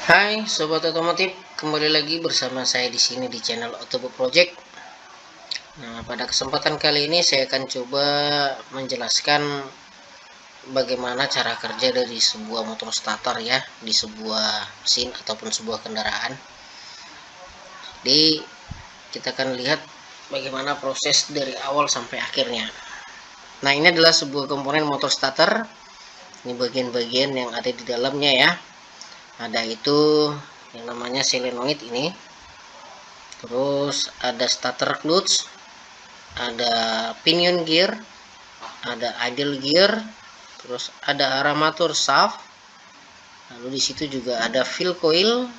Hai sobat otomotif, kembali lagi bersama saya di sini di channel Autobook Project. Nah, pada kesempatan kali ini saya akan coba menjelaskan bagaimana cara kerja dari sebuah motor starter ya di sebuah mesin ataupun sebuah kendaraan. Jadi kita akan lihat bagaimana proses dari awal sampai akhirnya. Nah, ini adalah sebuah komponen motor starter. Ini bagian-bagian yang ada di dalamnya ya. Ada itu yang namanya solenoid ini. Terus ada starter clutch, ada pinion gear, ada idle gear, terus ada armatur shaft, lalu di situ juga ada fill coil,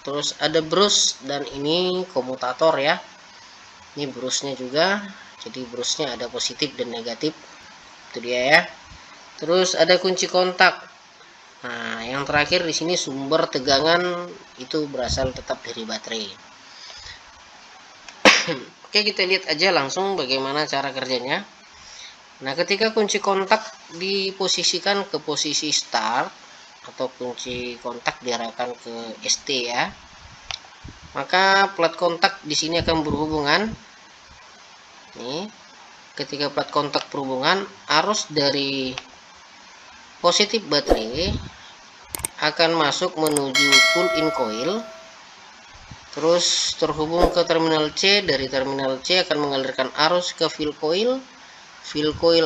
terus ada brush, dan ini komutator ya. Ini brushnya juga, jadi brushnya ada positif dan negatif, itu dia ya. Terus ada kunci kontak. Nah, yang terakhir di sini sumber tegangan itu berasal tetap dari baterai. Oke, kita lihat aja langsung bagaimana cara kerjanya. Nah, ketika kunci kontak diposisikan ke posisi start atau kunci kontak diarahkan ke ST ya, maka plat kontak di sini akan berhubungan. Nih, ketika plat kontak berhubungan, arus dari positif baterai akan masuk menuju pull in coil, terus terhubung ke terminal C. Dari terminal C akan mengalirkan arus ke fill coil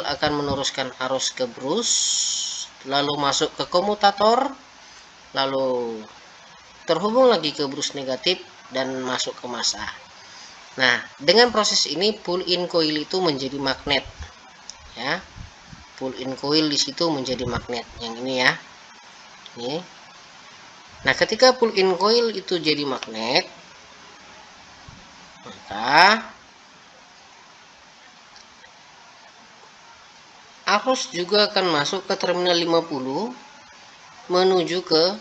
akan meneruskan arus ke brush, lalu masuk ke komutator, lalu terhubung lagi ke brush negatif dan masuk ke massa. Nah, dengan proses ini pull in coil itu menjadi magnet ya. Pull in coil di situ menjadi magnet yang ini ya. Ini. Nah, ketika pull in coil itu jadi magnet, maka arus juga akan masuk ke terminal 50 menuju ke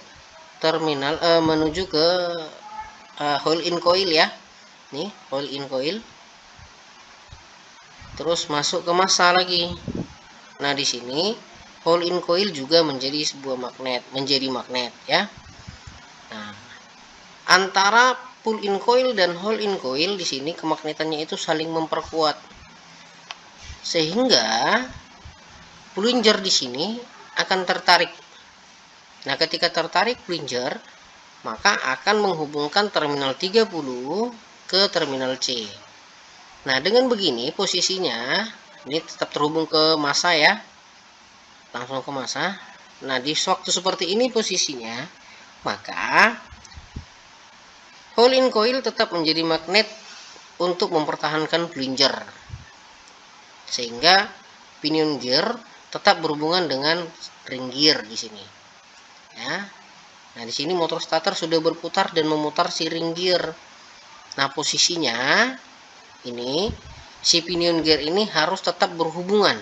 terminal menuju ke hole in coil ya. Nih, hole in coil. Terus masuk ke massa lagi. Nah, di sini hole in coil juga menjadi sebuah magnet ya. Nah, antara pull in coil dan hole in coil di sini kemagnetannya itu saling memperkuat. Sehingga plunger di sini akan tertarik. Nah, ketika tertarik plunger, maka akan menghubungkan terminal 30 ke terminal C. Nah, dengan begini posisinya ini tetap terhubung ke massa ya. Langsung ke massa. Nah, di waktu seperti ini posisinya, maka hole in coil tetap menjadi magnet untuk mempertahankan plunger. Sehingga pinion gear tetap berhubungan dengan ring gear di sini. Ya. Nah, di sini motor starter sudah berputar dan memutar si ring gear. Nah, posisinya ini si pinion gear ini harus tetap berhubungan.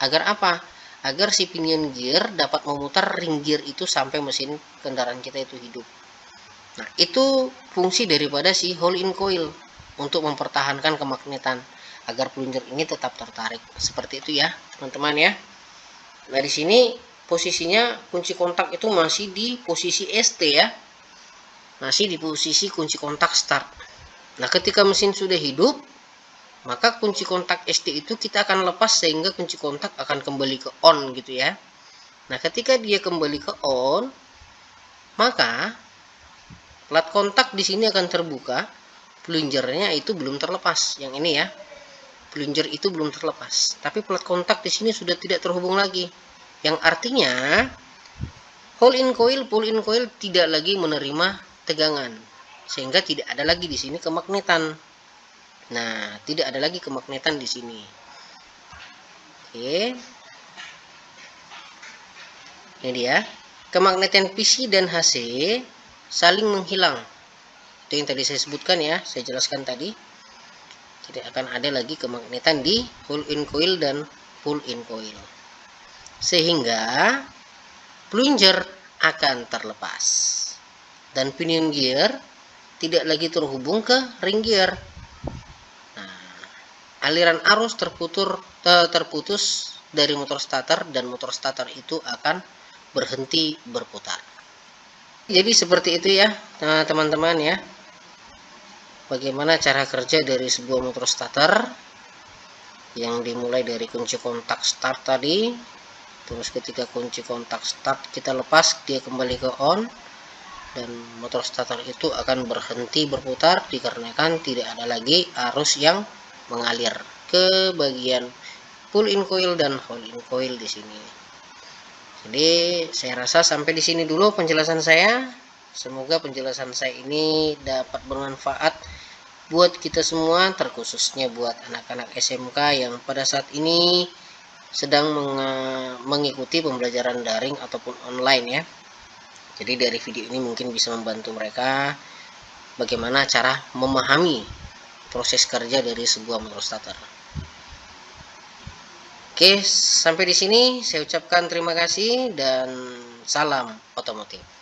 Agar apa? Agar si pinion gear dapat memutar ring gear itu sampai mesin kendaraan kita itu hidup. Nah, itu fungsi daripada si hole in coil untuk mempertahankan kemagnetan agar plunger ini tetap tertarik. Seperti itu ya, teman-teman ya. Nah, di sini posisinya kunci kontak itu masih di posisi ST ya. Masih di posisi kunci kontak start. Nah, ketika mesin sudah hidup, maka kunci kontak ST itu kita akan lepas sehingga kunci kontak akan kembali ke on gitu ya. Nah, ketika dia kembali ke on, maka plat kontak di sini akan terbuka, plungernya itu belum terlepas. Yang ini ya. Plunger itu belum terlepas, tapi plat kontak di sini sudah tidak terhubung lagi. Yang artinya hole in coil, pull in coil tidak lagi menerima tegangan, sehingga tidak ada lagi di sini kemagnetan. Nah, tidak ada lagi kemagnetan di sini. Oke. Ini dia. Kemagnetan PC dan HC saling menghilang. Itu yang tadi saya sebutkan ya, saya jelaskan tadi. Tidak akan ada lagi kemagnetan di hole in coil dan pull in coil. Sehingga plunger akan terlepas. Dan pinion gear tidak lagi terhubung ke ring gear. Nah, aliran arus terputus dari motor starter dan motor starter itu akan berhenti berputar. Jadi seperti itu ya teman-teman ya, bagaimana cara kerja dari sebuah motor starter yang dimulai dari kunci kontak start tadi. Terus ketika kunci kontak start kita lepas, dia kembali ke on, dan motor starter itu akan berhenti berputar dikarenakan tidak ada lagi arus yang mengalir ke bagian pull in coil dan hold in coil di sini. Jadi saya rasa sampai di sini dulu penjelasan saya. Semoga penjelasan saya ini dapat bermanfaat buat kita semua, terkhususnya buat anak-anak SMK yang pada saat ini sedang mengikuti pembelajaran daring ataupun online ya. Jadi dari video ini mungkin bisa membantu mereka bagaimana cara memahami proses kerja dari sebuah motor starter. Oke, sampai di sini saya ucapkan terima kasih dan salam otomotif.